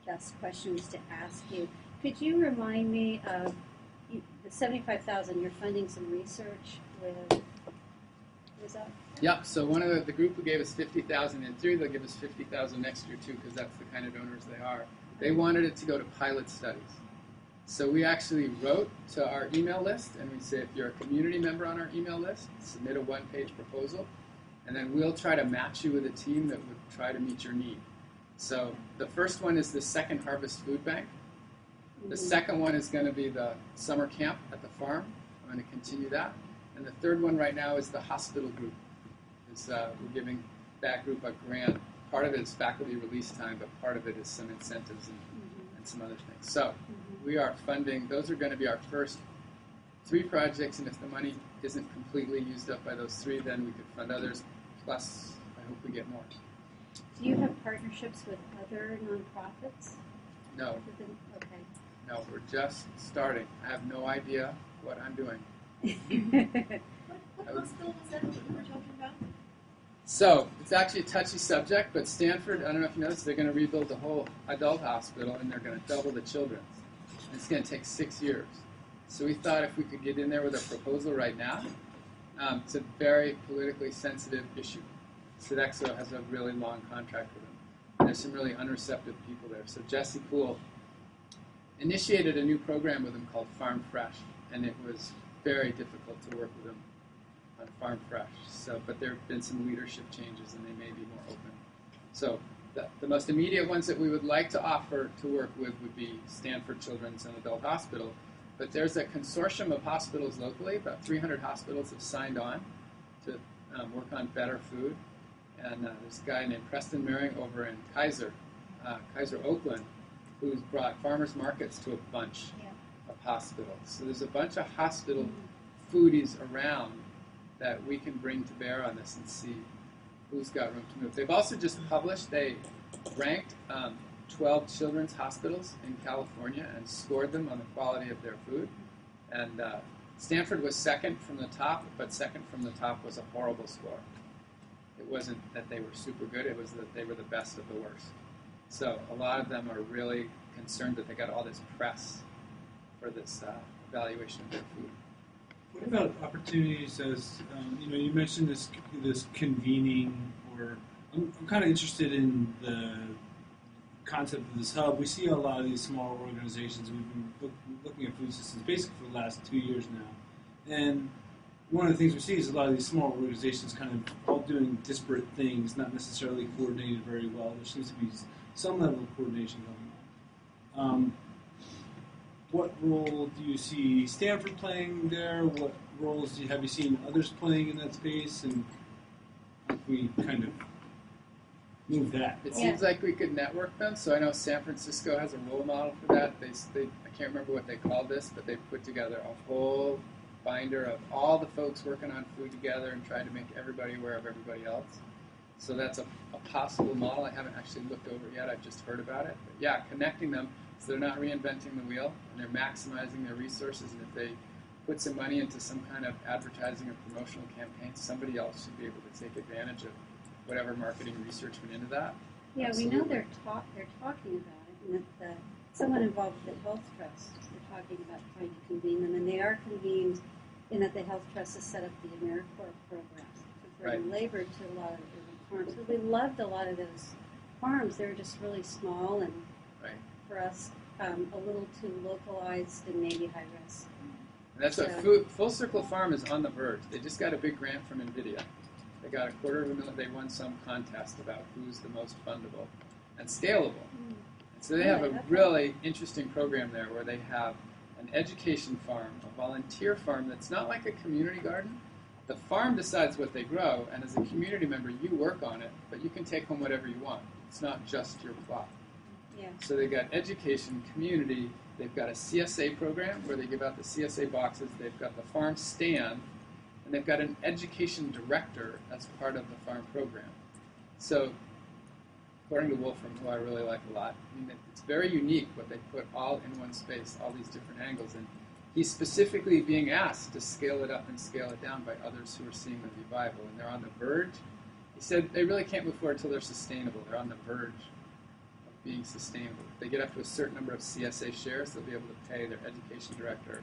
best questions to ask you. Could you remind me of the $75,000? You're funding some research with is that? Yep. So one of the group who gave us $50,000 in theory, they'll give us $50,000 next year too, because that's the kind of donors they are. They wanted it to go to pilot studies. So we actually wrote to our email list, and we say if you're a community member on our email list, submit a one-page proposal, and then we'll try to match you with a team that would try to meet your need. So the first one is the Second Harvest Food Bank. The second one is going to be the summer camp at the farm. I'm going to continue that. And the third one right now is the hospital group. We're giving that group a grant. Part of it is faculty release time, but part of it is some incentives and some other things. So we are funding, those are going to be our first 3 projects, and if the money isn't completely used up by those 3, then we could fund others, plus I hope we get more. Do you have partnerships with other nonprofits? No. Okay. No, we're just starting. I have no idea what I'm doing. What hospital was that you were talking about? So, it's actually a touchy subject, but Stanford, I don't know if you noticed, they're going to rebuild the whole adult hospital, and they're going to double the children's. And it's going to take 6 years. So we thought if we could get in there with a proposal right now, it's a very politically sensitive issue. Sodexo has a really long contract with them. And there's some really unreceptive people there. So Jesse Poole initiated a new program with them called Farm Fresh, and it was very difficult to work with them on Farm Fresh. So, but there have been some leadership changes, and they may be more open. So the most immediate ones that we would like to offer to work with would be Stanford Children's and Adult Hospital. But there's a consortium of hospitals locally. About 300 hospitals have signed on to work on better food. And there's a guy named Preston Mering over in Kaiser, Oakland, who's brought farmers markets to a bunch of hospitals. So there's a bunch of hospital foodies around that we can bring to bear on this and see who's got room to move. They've also just published, they ranked 12 children's hospitals in California and scored them on the quality of their food. And Stanford was second from the top, but second from the top was a horrible score. It wasn't that they were super good, it was that they were the best of the worst. So a lot of them are really concerned that they got all this press for this evaluation of their food. What about opportunities as, you mentioned this convening, or I'm kind of interested in the concept of this hub. We see a lot of these small organizations. We've been looking at food systems basically for the last 2 years now. And one of the things we see is a lot of these small organizations kind of all doing disparate things, not necessarily coordinated very well. There seems to be some level of coordination going on. What role do you see Stanford playing there? What roles have you seen others playing in that space? And how can we kind of move that? It seems like we could network them. So I know San Francisco has a role model for that. They I can't remember what they called this, but they put together a whole binder of all the folks working on food together and trying to make everybody aware of everybody else. So that's a possible model. I haven't actually looked over it yet. I've just heard about it. But yeah, connecting them so they're not reinventing the wheel and they're maximizing their resources. And if they put some money into some kind of advertising or promotional campaign, somebody else should be able to take advantage of whatever marketing research went into that. Yeah, Absolutely. we know they're talking about it, and that someone involved with the Health Trust, they're talking about trying to convene them, and they are convened in that the Health Trust has set up the AmeriCorps programs to bring labor to a lot of the farms. But we loved a lot of those farms. They were just really small, and for us, a little too localized and maybe high risk. And that's what Full Circle Farm is on the verge. They just got a big grant from NVIDIA. They got $250,000. They won some contest about who's the most fundable and scalable. And so they have a really interesting program there where they have an education farm, a volunteer farm that's not like a community garden. The farm decides what they grow, and as a community member, you work on it, but you can take home whatever you want. It's not just your plot. Yeah. So they've got education, community, they've got a CSA program where they give out the CSA boxes, they've got the farm stand, and they've got an education director as part of the farm program. So, according to Wolfram, who I really like a lot, I mean, it's very unique what they put all in one space, all these different angles, and he's specifically being asked to scale it up and scale it down by others who are seeing the revival, and they're on the verge. He said they really can't move forward until they're sustainable. They're on the verge of being sustainable. If they get up to a certain number of CSA shares, they'll be able to pay their education director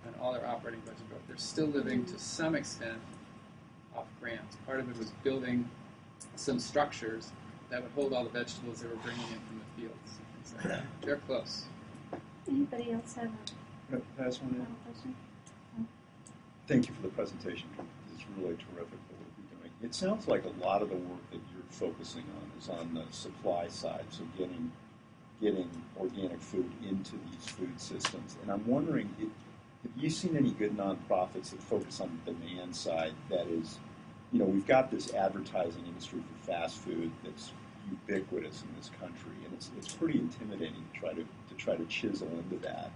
and all their operating budget growth. They're still living to some extent off grants. Part of it was building some structures that would hold all the vegetables they were bringing in from the fields and things like that. They're close. Anybody else have Can I pass one in? a question? Thank you for the presentation. It's really terrific the work you're doing. It sounds like a lot of the work that you're focusing on is on the supply side, so getting organic food into these food systems. And I'm wondering, have you seen any good nonprofits that focus on the demand side? That is, we've got this advertising industry for fast food that's ubiquitous in this country, and it's pretty intimidating to try to chisel into that.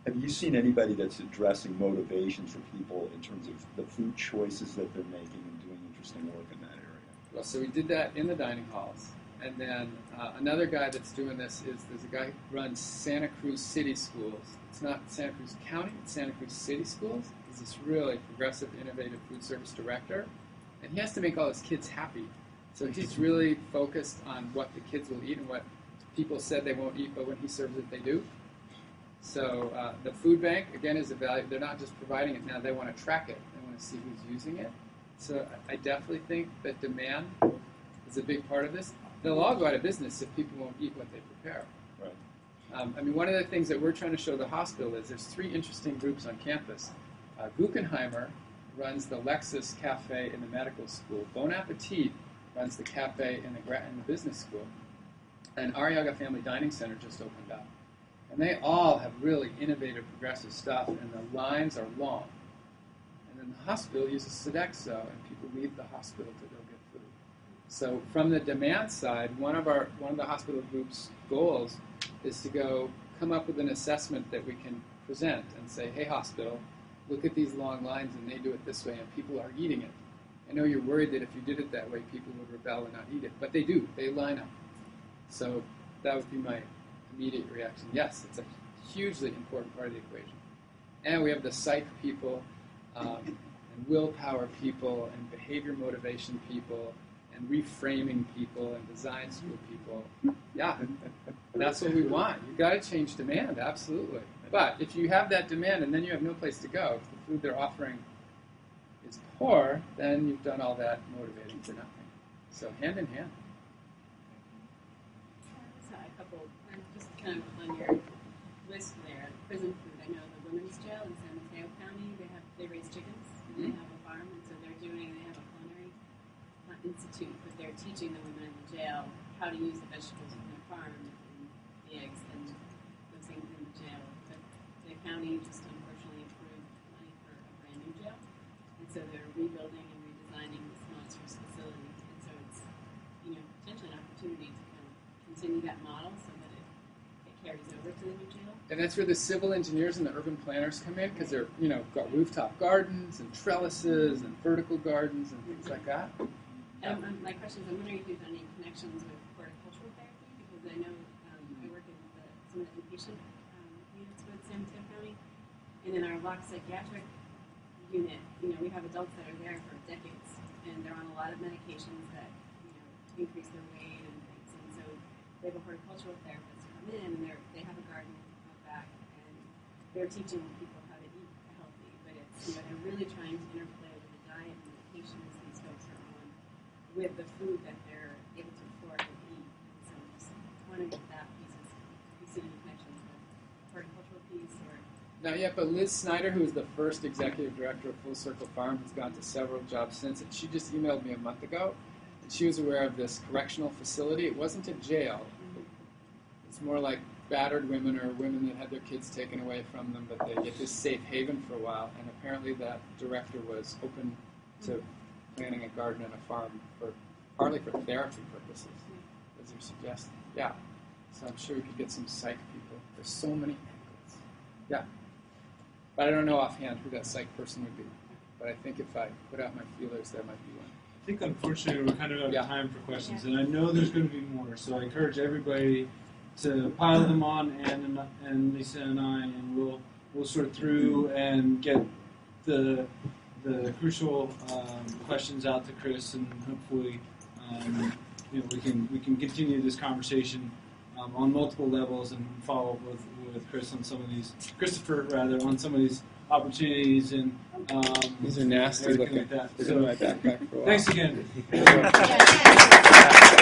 Have you seen anybody that's addressing motivations for people in terms of the food choices that they're making and doing interesting work in that area? Well, so we did that in the dining halls. And then another guy that's doing this there's a guy who runs Santa Cruz City Schools. It's not Santa Cruz County, it's Santa Cruz City Schools. He's this really progressive, innovative food service director. And he has to make all his kids happy. So he's really focused on what the kids will eat and what people said they won't eat, but when he serves it, they do. So the food bank, again, is a value. They're not just providing it now, they want to track it. They want to see who's using it. So I definitely think that demand is a big part of this. They'll all go out of business if people won't eat what they prepare. Right. One of the things that we're trying to show the hospital is there's 3 interesting groups on campus. Guggenheimer runs the Lexus Cafe in the medical school. Bon Appetit runs the cafe in the business school. And Arriaga Family Dining Center just opened up. And they all have really innovative, progressive stuff, and the lines are long. And then the hospital uses Sodexo, and people leave the hospital to go get food. So from the demand side, one of the hospital group's goals is to come up with an assessment that we can present and say, hey, hospital, look at these long lines, and they do it this way, and people are eating it. I know you're worried that if you did it that way, people would rebel and not eat it, but they do. They line up. So that would be my immediate reaction. Yes, it's a hugely important part of the equation. And we have the psych people, and willpower people, and behavior motivation people, and reframing people, and design school people. Yeah, that's what we want. You've got to change demand, absolutely. But if you have that demand and then you have no place to go, if the food they're offering is poor, then you've done all that motivating for nothing. So hand in hand. So a couple, just kind of on your list there, prison food. I know the women's jail in San Mateo County, they raise chickens, and they have a farm, and so they have a culinary institute, but they're teaching the women in the jail how to use the vegetables from their farm and the eggs and those things in the jail. But the county just unfortunately approved money for a brand new jail, and so they're rebuilding and redesigning this monstrous facility, and so it's potentially an opportunity to kind of continue that model so that it carries over to the new jail. And that's where the civil engineers and the urban planners come in, because they're, got rooftop gardens and trellises and vertical gardens and things like that. My question is, I'm wondering if you've done any connections with horticultural therapy, because I know I work in some of the inpatient units with San Mateo County, and in our locked psychiatric unit, we have adults that are there for decades, and they're on a lot of medications that increase their weight and things, and so they have a horticultural therapist come in, and they have a garden out back, and they're teaching people how to eat healthy, but it's they're really trying to interplay with the diet and medications these folks are on with the food that they're able to afford and eat. And so I'm just wondering if that piece is, have you seen any connections with the horticultural piece or? Not yet, but Liz Snyder, who is the first executive director of Full Circle Farm, has gone to several jobs since, and she just emailed me a month ago, and she was aware of this correctional facility. It wasn't a jail. It's more like battered women or women that had their kids taken away from them, but they get this safe haven for a while, and apparently that director was open to planting a garden and a farm partly for therapy purposes, as you're suggesting. Yeah. So I'm sure we could get some psych people. There's so many angles. Yeah. But I don't know offhand who that psych person would be. But I think if I put out my feelers, there might be one. I think unfortunately we're kind of out of time for questions, and I know there's going to be more, so I encourage everybody to pile them on Ann and Lisa and I, and we'll sort through and get the crucial questions out to Chris, and hopefully we can continue this conversation on multiple levels and follow up with Chris on some of these, Christopher rather, on some of these opportunities and These are nasty everything looking. like that. They're So, in my backpack for a while. thanks again. Yeah.